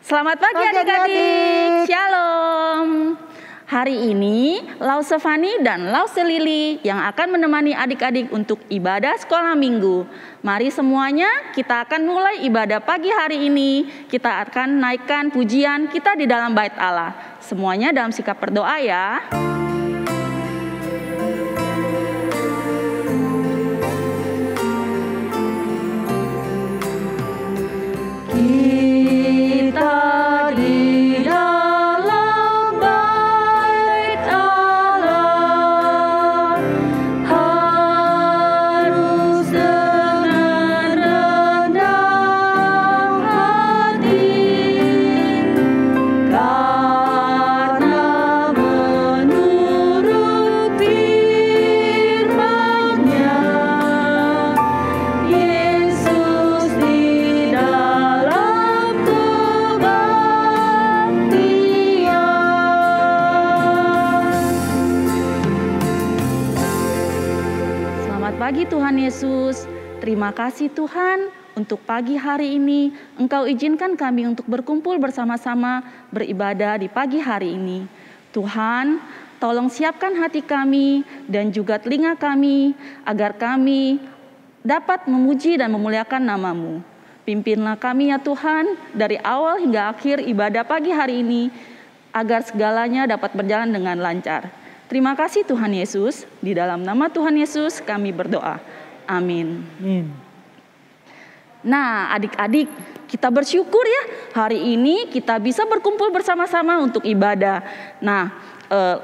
Selamat pagi adik-adik. Shalom. Hari ini Lause Fani dan Lause Lili yang akan menemani adik-adik untuk ibadah sekolah minggu. Mari semuanya kita akan mulai ibadah pagi hari ini. Kita akan naikkan pujian kita di dalam bait Allah. Semuanya dalam sikap berdoa ya. Kita di dalam bait Allah harus dengan rendah hati, karena menurut firman-Nya Yesus di dalam Selamat pagi Tuhan Yesus. Terima kasih Tuhan untuk pagi hari ini. Engkau izinkan kami untuk berkumpul bersama-sama beribadah di pagi hari ini. Tuhan, tolong siapkan hati kami dan juga telinga kami agar kami dapat memuji dan memuliakan nama-Mu. Pimpinlah kami ya Tuhan dari awal hingga akhir ibadah pagi hari ini agar segalanya dapat berjalan dengan lancar. Terima kasih Tuhan Yesus, di dalam nama Tuhan Yesus kami berdoa. Amin. Nah adik-adik, kita bersyukur ya hari ini kita bisa berkumpul bersama-sama untuk ibadah. Nah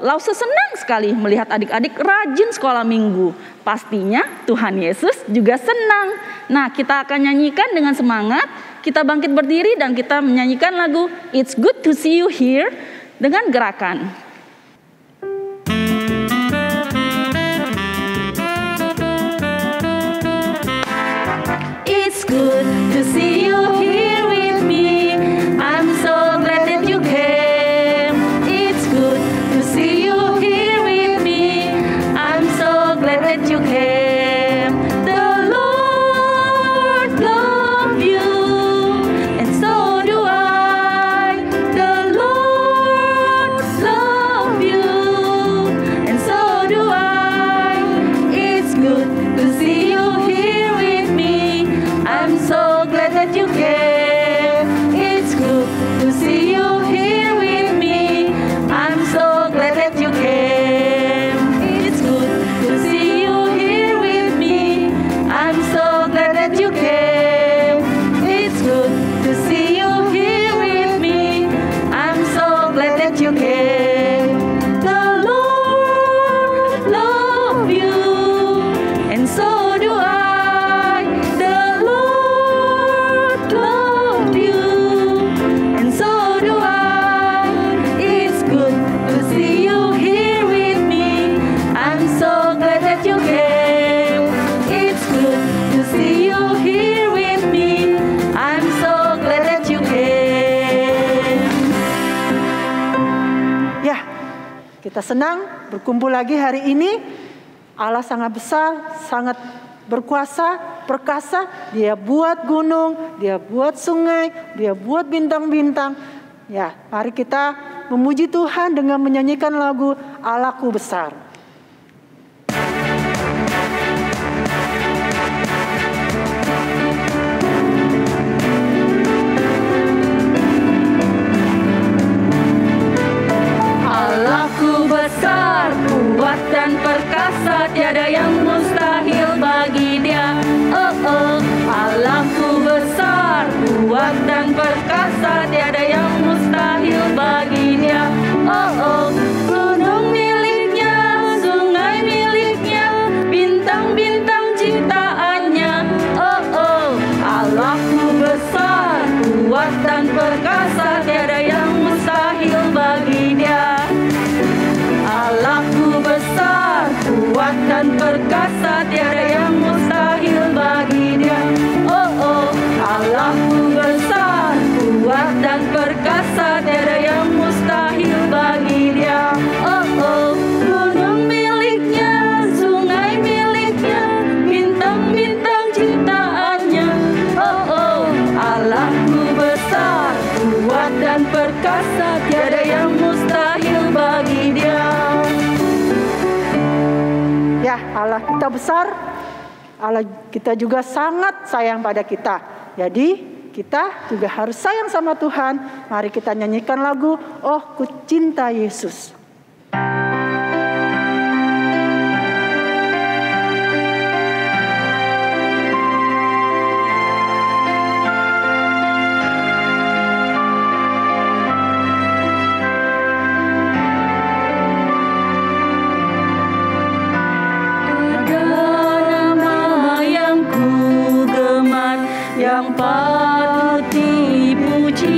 Lause senang sekali melihat adik-adik rajin sekolah minggu. Pastinya Tuhan Yesus juga senang. Nah kita akan nyanyikan dengan semangat. Kita bangkit berdiri dan kita menyanyikan lagu It's Good to See You Here dengan gerakan. It's good to see you here with me. I'm so glad that you came. It's good to see you here with me. I'm so glad that you came. The Lord loves you, and so do I. The Lord loves you, and so do I. It's good to see you here with me. I'm so glad that you came. It's good to see you here with me. I'm so glad that you came. It's good to see you here with me. I'm so glad that you came. It's good to see you here with me. I'm so glad that you came. The Lord loves you, and so do I. The Lord loves you, and so do I. It's good to see you here with me. I'm so glad that you came. It's good to see you here with me. I'm so glad that you came. Ya, kita senang berkumpul lagi hari ini. Allah sangat besar, sangat berkuasa, perkasa. Dia buat gunung, Dia buat sungai, Dia buat bintang-bintang. Ya, mari kita memuji Tuhan dengan menyanyikan lagu Allahku Besar. Allahku besar, kuat dan perkasa, tiada yang mustahil bagi Dia. Oh oh, Allahku besar, kuat dan perkasa, tiada yang mustahil bagi Dia. Oh oh, gunung miliknya besar, Allah kita juga sangat sayang pada kita. Jadi kita juga harus sayang sama Tuhan. Mari kita nyanyikan lagu Oh Ku Cinta Yesus. Yang patut dipuji,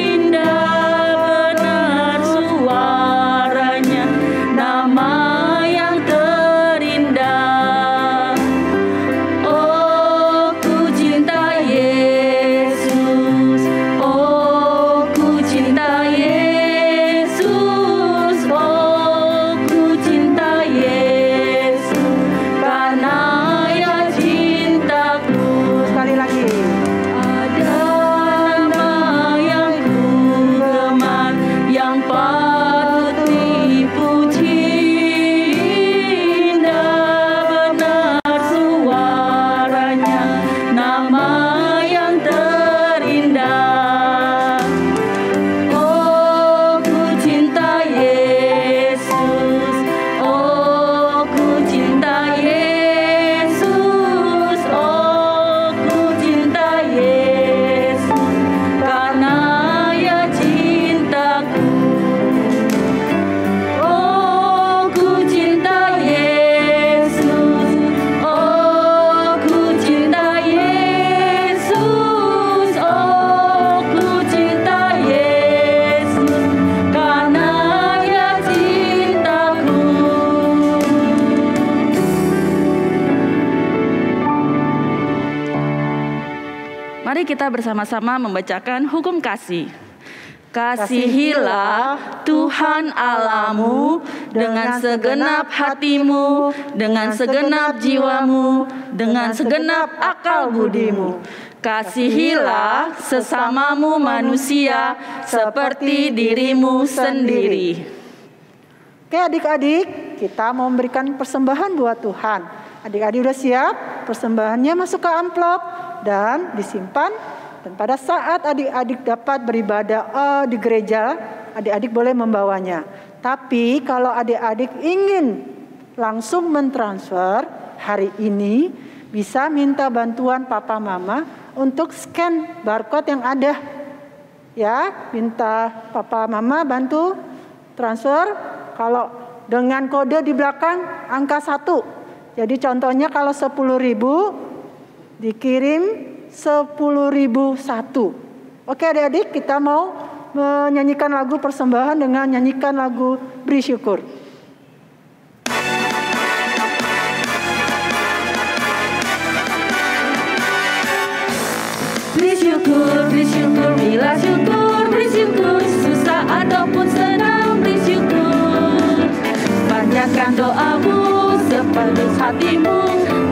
indah benar suaranya, nama yang terindah. Oh ku cinta Yesus, oh ku cinta Yesus, oh ku cinta Yesus, karena kita bersama-sama membacakan hukum kasih. Kasihilah Tuhan Allahmu dengan segenap hatimu, dengan segenap jiwamu, dengan segenap akal budimu. Kasihilah sesamamu manusia seperti dirimu sendiri. Oke adik-adik, kita mau memberikan persembahan buat Tuhan. Adik-adik udah siap? Persembahannya masuk ke amplop dan disimpan. Dan pada saat adik-adik dapat beribadah di gereja, adik-adik boleh membawanya. Tapi kalau adik-adik ingin langsung mentransfer hari ini, bisa minta bantuan papa mama untuk scan barcode yang ada. Ya, minta papa mama bantu transfer kalau dengan kode di belakang angka 1. Jadi contohnya kalau 10.000 dikirim 10.001. Oke adik-adik, kita mau menyanyikan lagu persembahan dengan nyanyikan lagu Beri Syukur. Beri syukur, bila syukur, beri syukur, susah ataupun senang, beri syukur. Panjatkan doamu sepenuh hatimu,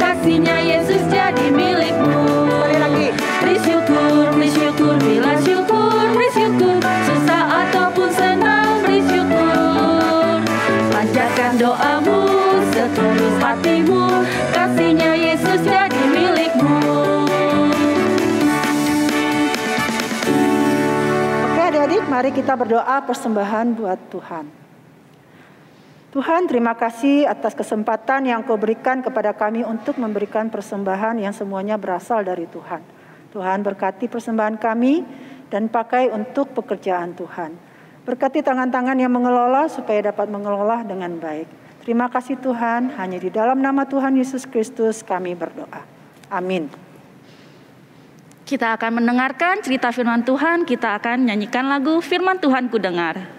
kasihnya Yesus jadi milikmu. Sekali lagi. Beri syukur, bila syukur, beri syukur, susah ataupun senang, beri syukur. Panjatkan doamu sepenuh hatimu, kasihnya Yesus jadi milikmu. Oke adik-adik, mari kita berdoa persembahan buat Tuhan. Tuhan, terima kasih atas kesempatan yang Kau berikan kepada kami untuk memberikan persembahan yang semuanya berasal dari Tuhan. Tuhan berkati persembahan kami dan pakai untuk pekerjaan Tuhan. Berkati tangan-tangan yang mengelola supaya dapat mengelola dengan baik. Terima kasih Tuhan, hanya di dalam nama Tuhan Yesus Kristus kami berdoa. Amin. Kita akan mendengarkan cerita firman Tuhan, kita akan nyanyikan lagu Firman Tuhan Ku Dengar.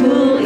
Ku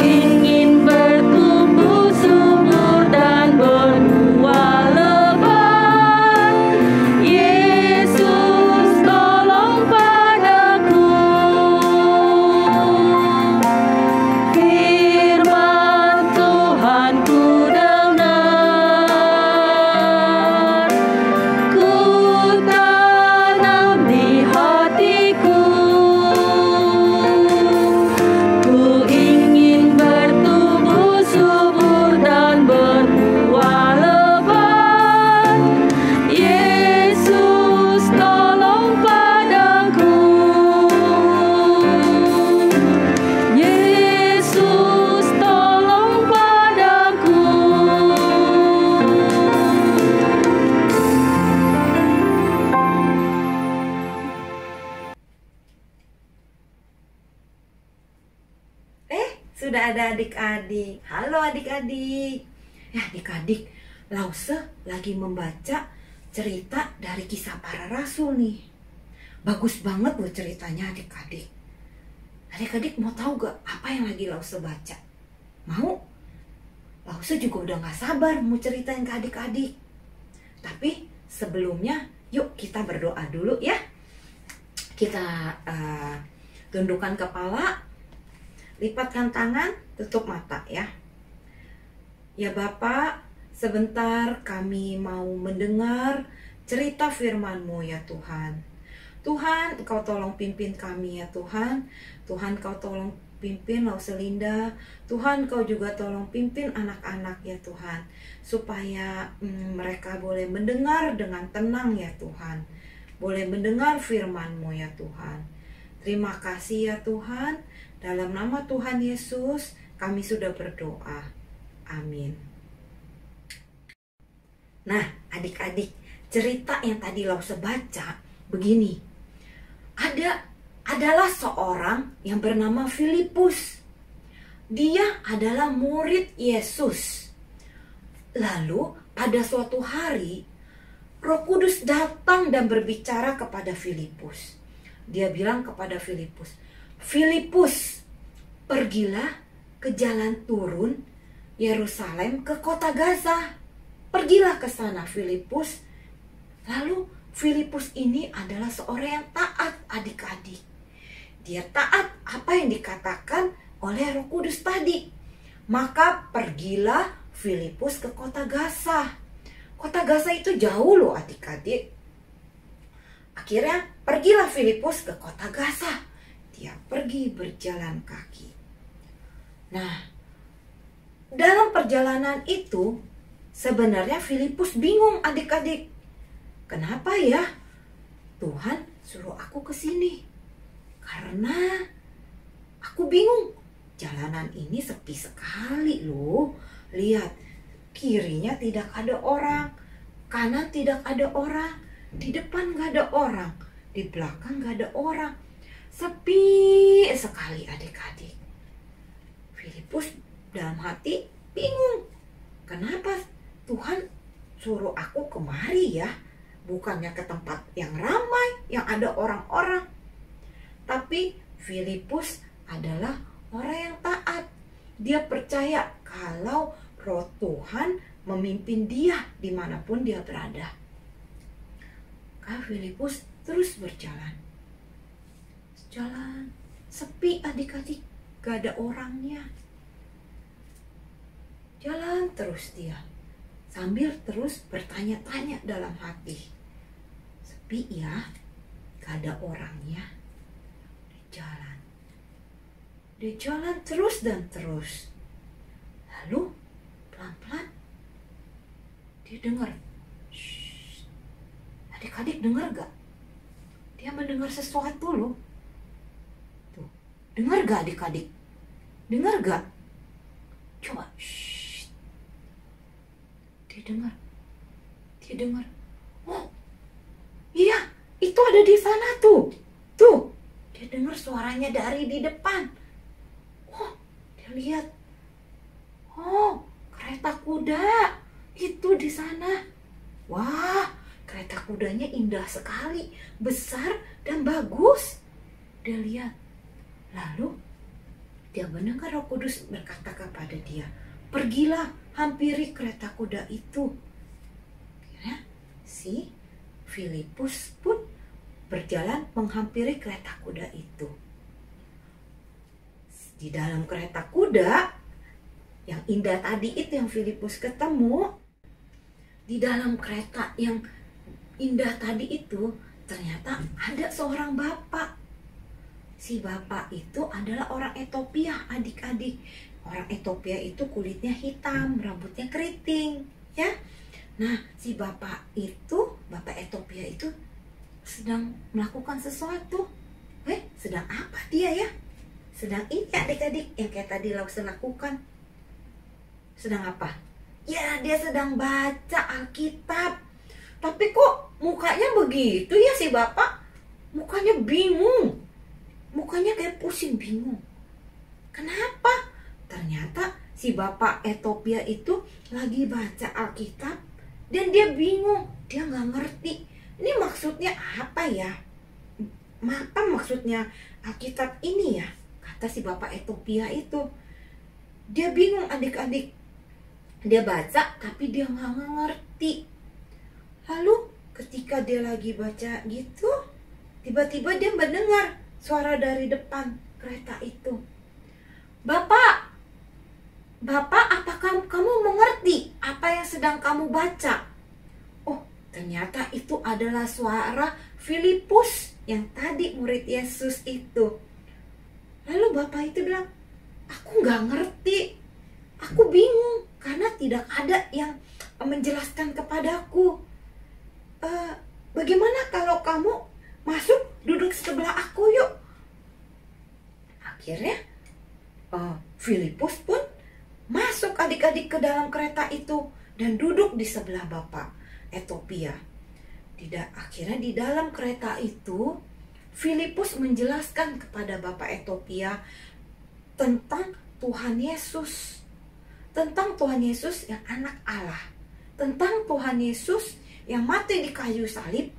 sudah ada adik-adik. Halo adik-adik. Ya adik-adik, Lause lagi membaca cerita dari Kisah Para Rasul nih. Bagus banget loh ceritanya adik-adik. Adik-adik mau tahu gak apa yang lagi Lause baca? Mau? Lause juga udah gak sabar mau ceritain ke adik-adik. Tapi sebelumnya yuk kita berdoa dulu ya. Kita tundukkan kepala, lipatkan tangan, tutup mata ya. Ya Bapak, sebentar kami mau mendengar cerita firman-Mu ya Tuhan. Tuhan, Engkau tolong pimpin kami ya Tuhan. Tuhan, Engkau tolong pimpin Lause Linda. Tuhan, Engkau juga tolong pimpin anak-anak ya Tuhan. Supaya mereka boleh mendengar dengan tenang ya Tuhan. Boleh mendengar firman-Mu ya Tuhan. Terima kasih ya Tuhan. Dalam nama Tuhan Yesus kami sudah berdoa. Amin. Nah adik-adik, cerita yang tadi Lause baca begini. Adalah seorang yang bernama Filipus. Dia adalah murid Yesus. Lalu pada suatu hari Roh Kudus datang dan berbicara kepada Filipus. Dia bilang kepada Filipus, Filipus, pergilah ke jalan turun Yerusalem ke kota Gaza. Pergilah ke sana Filipus. Lalu Filipus ini adalah seorang yang taat adik-adik. Dia taat apa yang dikatakan oleh Roh Kudus tadi. Maka pergilah Filipus ke kota Gaza. Kota Gaza itu jauh loh adik-adik. Akhirnya pergilah Filipus ke kota Gaza. Dia pergi berjalan kaki. Nah, dalam perjalanan itu sebenarnya Filipus bingung adik-adik. Kenapa ya Tuhan suruh aku ke sini? Karena aku bingung. Jalanan ini sepi sekali loh. Lihat. Kirinya tidak ada orang, kanan tidak ada orang, di depan gak ada orang, di belakang gak ada orang. Sepi sekali adik-adik. Filipus dalam hati bingung. Kenapa Tuhan suruh aku kemari ya? Bukannya ke tempat yang ramai, yang ada orang-orang. Tapi Filipus adalah orang yang taat. Dia percaya kalau Roh Tuhan memimpin dia dimanapun dia berada. Kak Filipus terus berjalan. Jalan sepi adik-adik, gak ada orangnya. Jalan terus dia, sambil terus bertanya-tanya dalam hati. Sepi ya, gak ada orangnya. Dia jalan terus dan terus. Lalu pelan-pelan dia dengar. Adik-adik dengar gak? Dia mendengar sesuatu loh. Tuh, dengar gak adik-adik? Dengar gak? Coba. Dia dengar. Oh, iya, itu ada di sana tuh. Tuh, dia dengar suaranya dari di depan. Oh, dia lihat. Oh, kereta kuda itu di sana. Wah, kereta kudanya indah sekali, besar dan bagus. Dia lihat. Lalu dia mendengar Roh Kudus berkata kepada dia, pergilah, hampiri kereta kuda itu. Ya, si Filipus pun berjalan menghampiri kereta kuda itu. Di dalam kereta kuda yang indah tadi itu yang Filipus ketemu, di dalam kereta yang indah tadi itu ternyata ada seorang bapak. Si bapak itu adalah orang Ethiopia adik-adik. Orang Ethiopia itu kulitnya hitam, rambutnya keriting, ya. Nah, si bapak Ethiopia itu sedang melakukan sesuatu. Sedang apa dia ya? Sedang ini adik-adik yang kayak tadi Lause lakukan. Sedang apa? Ya, dia sedang baca Alkitab. Tapi kok mukanya begitu ya si bapak? Mukanya bingung. Mukanya kayak pusing bingung. Kenapa? ternyata si Bapak Ethiopia itu lagi baca Alkitab dan dia bingung, dia nggak ngerti. Ini maksudnya apa ya? Apa maksudnya Alkitab ini ya? Kata si Bapak Ethiopia itu. Dia bingung adik-adik. Dia baca tapi dia nggak ngerti. Lalu ketika dia lagi baca gitu, tiba-tiba dia mendengar suara dari depan kereta itu. Bapak, apakah kamu mengerti apa yang sedang kamu baca? Oh, ternyata itu adalah suara Filipus yang tadi murid Yesus itu. Lalu Bapak itu bilang, aku nggak ngerti, aku bingung karena tidak ada yang menjelaskan kepadaku. Bagaimana kalau kamu masuk duduk sebelah aku yuk? Akhirnya Filipus pun masuk adik-adik ke dalam kereta itu dan duduk di sebelah Bapak Ethiopia. Akhirnya di dalam kereta itu Filipus menjelaskan kepada Bapak Ethiopia tentang Tuhan Yesus. Tentang Tuhan Yesus yang anak Allah. Tentang Tuhan Yesus yang mati di kayu salib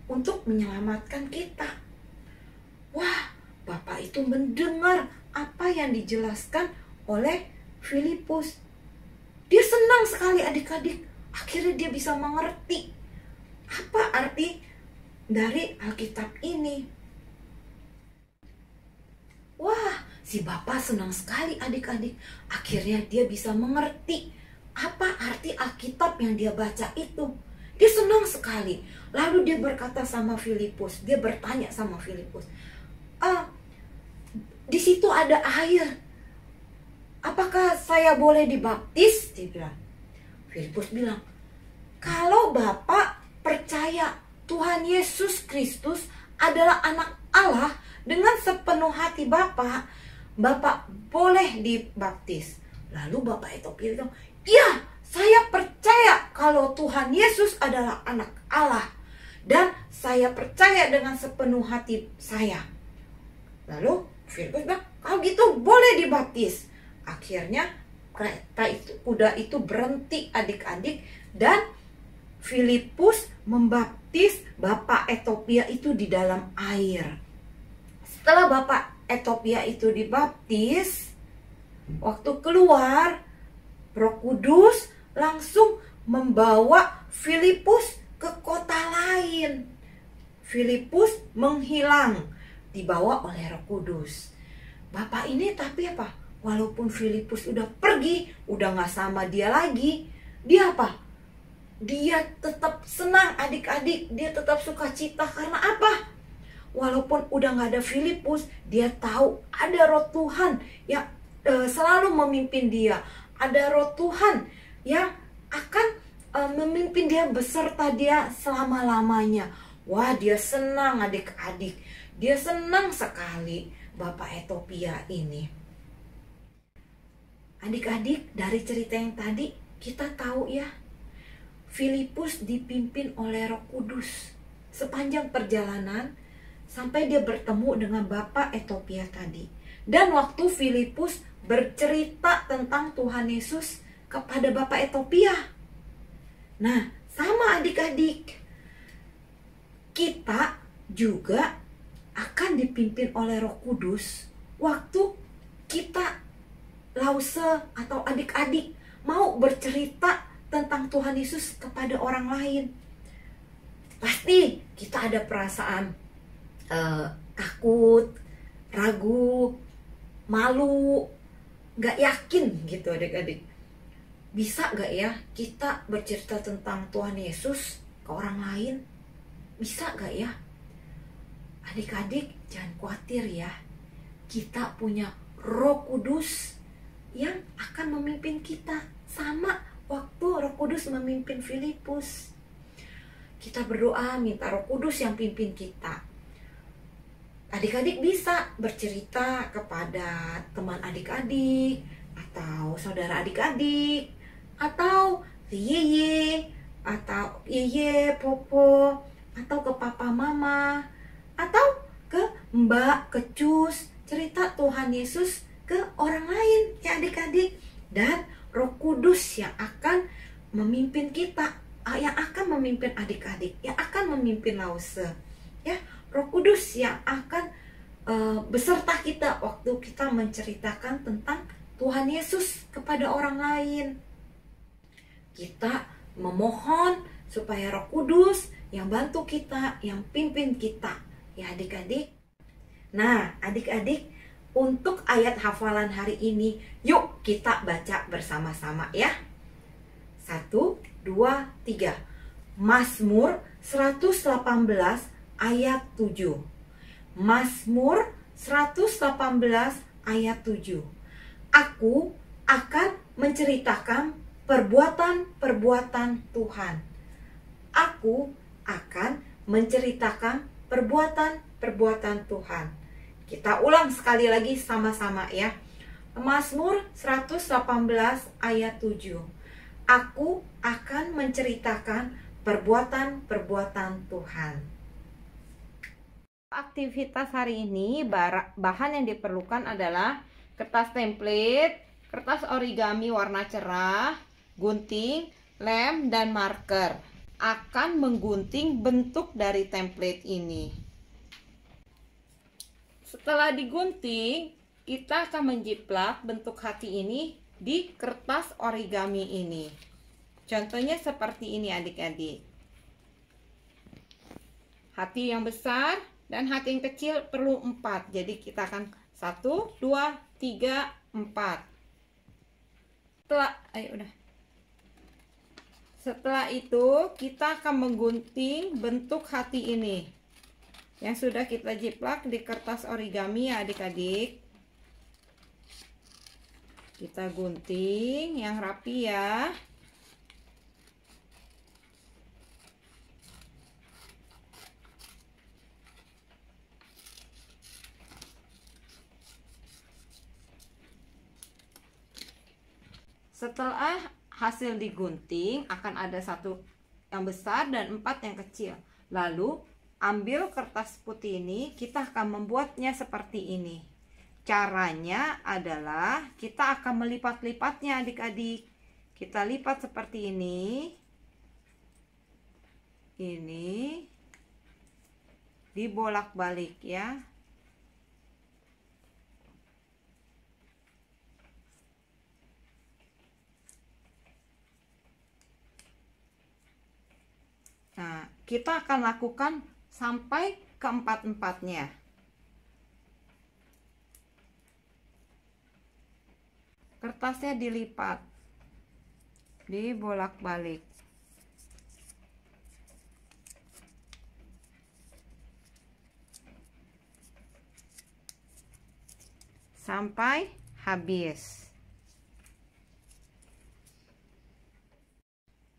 untuk menyelamatkan kita. Wah, Bapak itu mendengar apa yang dijelaskan oleh Filipus. Dia senang sekali adik-adik. Akhirnya dia bisa mengerti apa arti dari Alkitab ini. Wah, si Bapak senang sekali adik-adik. Akhirnya dia bisa mengerti apa arti Alkitab yang dia baca itu. Dia senang sekali. Lalu dia berkata sama Filipus, dia bertanya sama Filipus, di situ ada air. Apakah saya boleh dibaptis? Dia bilang. Filipus bilang, kalau Bapak percaya Tuhan Yesus Kristus adalah anak Allah dengan sepenuh hati Bapak boleh dibaptis. Lalu Bapak Ethiopia bilang, iya, saya percaya kalau Tuhan Yesus adalah anak Allah dan saya percaya dengan sepenuh hati saya. Lalu Filipus bilang, kalau gitu boleh dibaptis. Akhirnya kuda itu berhenti adik-adik dan Filipus membaptis Bapak Ethiopia itu di dalam air. Setelah Bapak Ethiopia itu dibaptis, waktu keluar, Roh Kudus langsung membawa Filipus ke kota lain. Filipus menghilang, dibawa oleh Roh Kudus. Bapak ini tapi apa? Walaupun Filipus udah pergi, udah gak sama dia lagi, dia apa? Dia tetap senang adik-adik, dia tetap sukacita. Karena apa? Walaupun udah gak ada Filipus, dia tahu ada Roh Tuhan yang selalu memimpin dia. Ada Roh Tuhan yang akan memimpin dia beserta dia selama-lamanya. Wah, dia senang adik-adik. Dia senang sekali Bapak Ethiopia ini. Adik-adik, dari cerita yang tadi kita tahu ya, Filipus dipimpin oleh Roh Kudus sepanjang perjalanan sampai dia bertemu dengan Bapak Ethiopia tadi. Dan waktu Filipus bercerita tentang Tuhan Yesus kepada Bapak Ethiopia. Nah, sama adik-adik, kita juga akan dipimpin oleh Roh Kudus waktu kita lause atau adik-adik mau bercerita tentang Tuhan Yesus kepada orang lain. Pasti kita ada perasaan takut, ragu, malu, gak yakin gitu adik-adik. Bisa gak ya kita bercerita tentang Tuhan Yesus ke orang lain? Bisa gak ya? Adik-adik jangan khawatir ya. Kita punya Roh Kudus yang akan memimpin kita. Sama waktu Roh Kudus memimpin Filipus. Kita berdoa minta Roh Kudus yang pimpin kita. Adik-adik bisa bercerita kepada teman adik-adik, atau saudara adik-adik, atau yeye, atau yeye, popo, atau ke papa mama, atau ke mbak, ke cus, cerita Tuhan Yesus ke orang lain ya adik-adik. Dan Roh Kudus yang akan memimpin kita, yang akan memimpin adik-adik, yang akan memimpin Lause. Ya, Roh Kudus yang akan beserta kita waktu kita menceritakan tentang Tuhan Yesus kepada orang lain. Kita memohon supaya Roh Kudus yang bantu kita, yang pimpin kita, ya adik-adik. Nah, adik-adik, untuk ayat hafalan hari ini, yuk kita baca bersama-sama ya. 1, 2, 3. Mazmur 118 ayat 7. Mazmur 118 ayat 7. Aku akan menceritakan perbuatan-perbuatan Tuhan. Aku akan menceritakan perbuatan-perbuatan Tuhan. Kita ulang sekali lagi sama-sama ya. Mazmur 118 ayat 7. Aku akan menceritakan perbuatan-perbuatan Tuhan. Aktivitas hari ini, bahan yang diperlukan adalah kertas template, kertas origami warna cerah, gunting, lem, dan marker. Akan menggunting bentuk dari template ini. Setelah digunting, kita akan menjiplak bentuk hati ini di kertas origami ini. Contohnya seperti ini adik-adik. Hati yang besar dan hati yang kecil perlu 4. Jadi kita akan 1, 2, 3, 4. Setelah itu kita akan menggunting bentuk hati ini yang sudah kita jiplak di kertas origami ya adik-adik. Kita gunting yang rapi ya. Setelah hasil digunting, akan ada 1 yang besar dan 4 yang kecil. Lalu ambil kertas putih ini, kita akan membuatnya seperti ini. Caranya adalah kita akan melipat-lipatnya adik-adik. Kita lipat seperti ini. Ini dibolak-balik ya. Nah, kita akan lakukan sampai keempat-empatnya. Kertasnya dilipat, dibolak-balik. Sampai habis.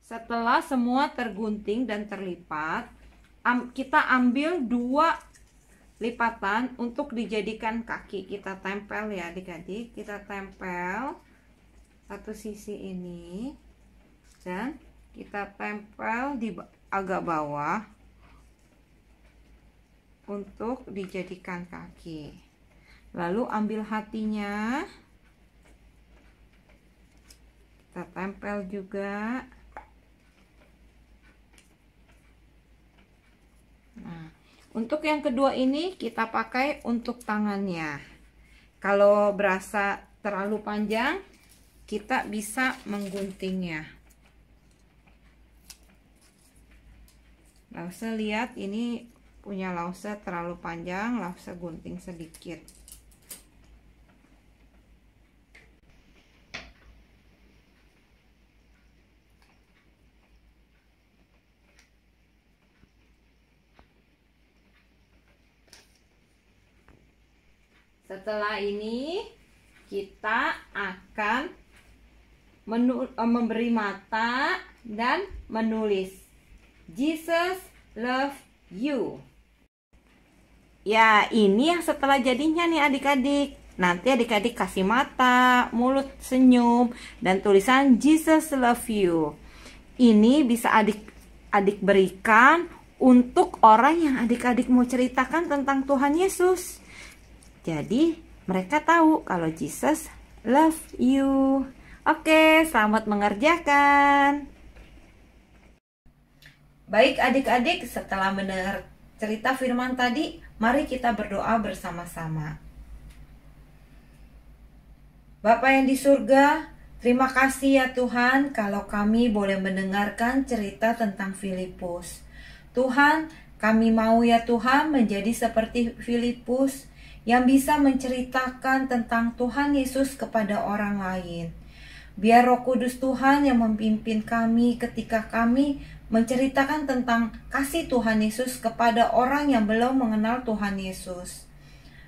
Setelah semua tergunting dan terlipat, kita ambil 2 lipatan untuk dijadikan kaki. Kita tempel ya adik-adik. Kita tempel satu sisi ini dan kita tempel di agak bawah untuk dijadikan kaki. Lalu ambil hatinya, kita tempel juga. Nah, untuk yang kedua ini kita pakai untuk tangannya. Kalau berasa terlalu panjang, kita bisa mengguntingnya. Lause lihat, ini punya Lause terlalu panjang, Lause gunting sedikit. Setelah ini kita akan memberi mata dan menulis Jesus love you. Ya, ini yang setelah jadinya nih adik-adik. Nanti adik-adik kasih mata, mulut senyum, dan tulisan Jesus love you. Ini bisa adik-adik berikan untuk orang yang adik-adik mau ceritakan tentang Tuhan Yesus. Jadi Mereka tahu kalau Jesus love you. Oke, selamat mengerjakan. Baik adik-adik, setelah mendengar cerita firman tadi, mari kita berdoa bersama-sama. Bapa yang di surga, terima kasih ya Tuhan kalau kami boleh mendengarkan cerita tentang Filipus. Tuhan, kami mau ya Tuhan menjadi seperti Filipus yang bisa menceritakan tentang Tuhan Yesus kepada orang lain. Biar Roh Kudus Tuhan yang memimpin kami ketika kami menceritakan tentang kasih Tuhan Yesus kepada orang yang belum mengenal Tuhan Yesus.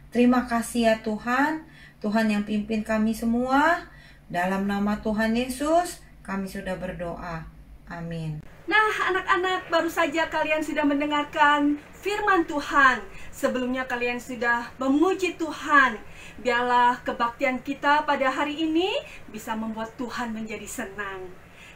Terima kasih ya Tuhan, Tuhan yang pimpin kami semua. Dalam nama Tuhan Yesus, kami sudah berdoa. Amin. Nah, anak-anak, baru saja kalian sudah mendengarkan firman Tuhan. Sebelumnya kalian sudah memuji Tuhan. Biarlah kebaktian kita pada hari ini bisa membuat Tuhan menjadi senang.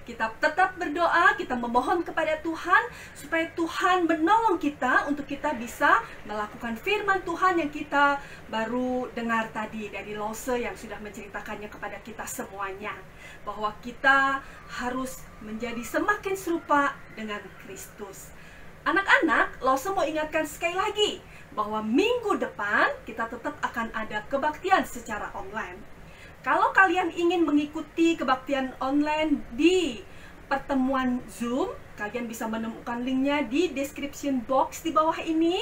Kita tetap berdoa, kita memohon kepada Tuhan supaya Tuhan menolong kita untuk kita bisa melakukan firman Tuhan yang kita baru dengar tadi dari Lose yang sudah menceritakannya kepada kita semuanya. Bahwa kita harus menjadi semakin serupa dengan Kristus. Anak-anak, Lose mau ingatkan sekali lagi bahwa minggu depan kita tetap akan ada kebaktian secara online. Kalau kalian ingin mengikuti kebaktian online di pertemuan Zoom, kalian bisa menemukan linknya di description box di bawah ini.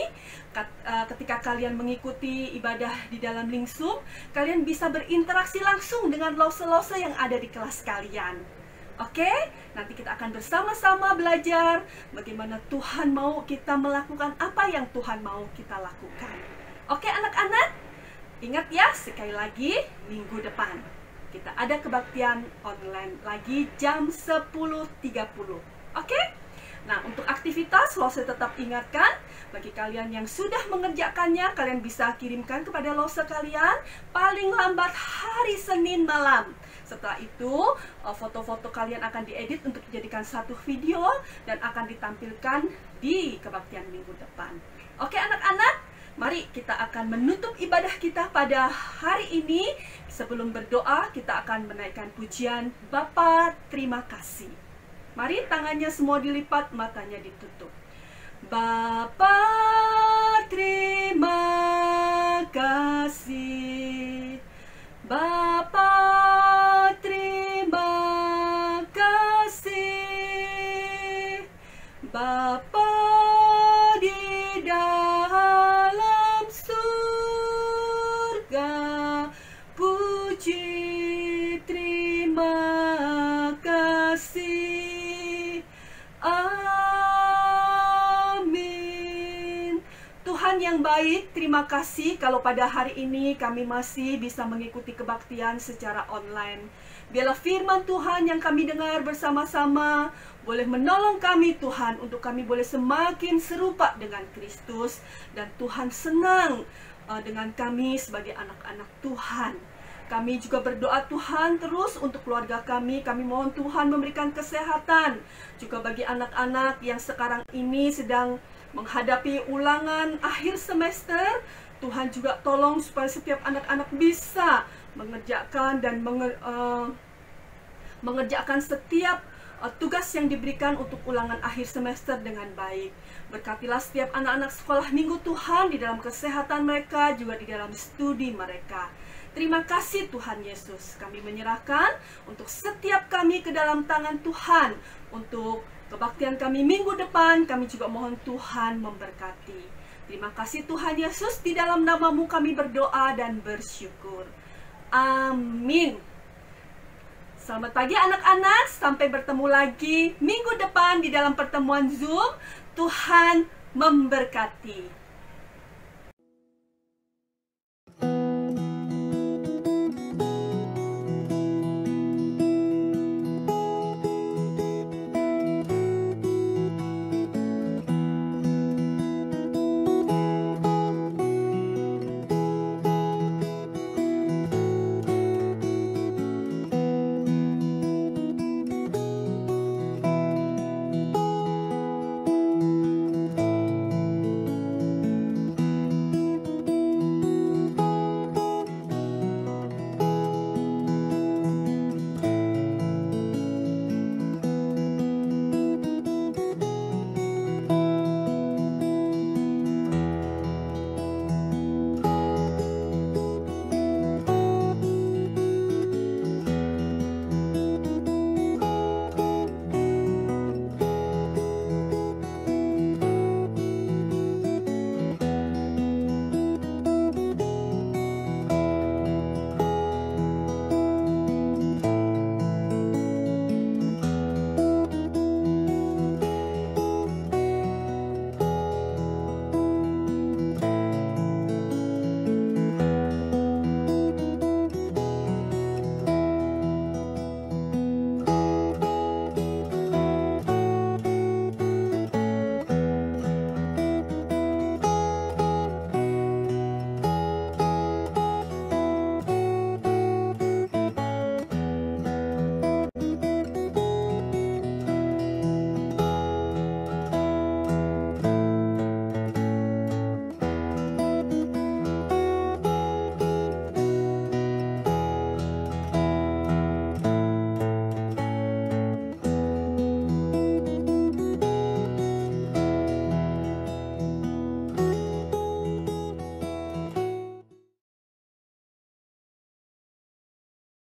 Ketika kalian mengikuti ibadah di dalam link Zoom, kalian bisa berinteraksi langsung dengan lose-lose yang ada di kelas kalian. Oke, nanti kita akan bersama-sama belajar bagaimana Tuhan mau kita melakukan apa yang Tuhan mau kita lakukan. Oke anak-anak, ingat ya, sekali lagi minggu depan kita ada kebaktian online lagi jam 10.30. Oke? Nah, untuk aktivitas Lose tetap ingatkan, bagi kalian yang sudah mengerjakannya, kalian bisa kirimkan kepada Lose kalian paling lambat hari Senin malam. Setelah itu, foto-foto kalian akan diedit untuk dijadikan satu video dan akan ditampilkan di kebaktian minggu depan. Oke anak-anak? Mari kita akan menutup ibadah kita pada hari ini. Sebelum berdoa, kita akan menaikkan pujian Bapa terima kasih. Mari tangannya semua dilipat, matanya ditutup. Bapa terima kasih. Bapa terima kasih. Bapa di dalam surga, puji terima kasih. Amin. Tuhan yang baik, terima kasih kalau pada hari ini kami masih bisa mengikuti kebaktian secara online. Biarlah firman Tuhan yang kami dengar bersama-sama boleh menolong kami Tuhan untuk kami boleh semakin serupa dengan Kristus. Dan Tuhan senang dengan kami sebagai anak-anak Tuhan. Kami juga berdoa Tuhan terus untuk keluarga kami. Kami mohon Tuhan memberikan kesehatan. Juga bagi anak-anak yang sekarang ini sedang menghadapi ulangan akhir semester, Tuhan juga tolong supaya setiap anak-anak bisa mengerjakan dan mengerjakan setiap tugas yang diberikan untuk ulangan akhir semester dengan baik. Berkatilah setiap anak-anak sekolah minggu Tuhan di dalam kesehatan mereka, juga di dalam studi mereka. Terima kasih Tuhan Yesus. Kami menyerahkan untuk setiap kami ke dalam tangan Tuhan. Untuk kebaktian kami minggu depan, kami juga mohon Tuhan memberkati. Terima kasih Tuhan Yesus, di dalam nama-Mu kami berdoa dan bersyukur. Amin. Selamat pagi anak-anak, sampai bertemu lagi minggu depan di dalam pertemuan Zoom. Tuhan memberkati.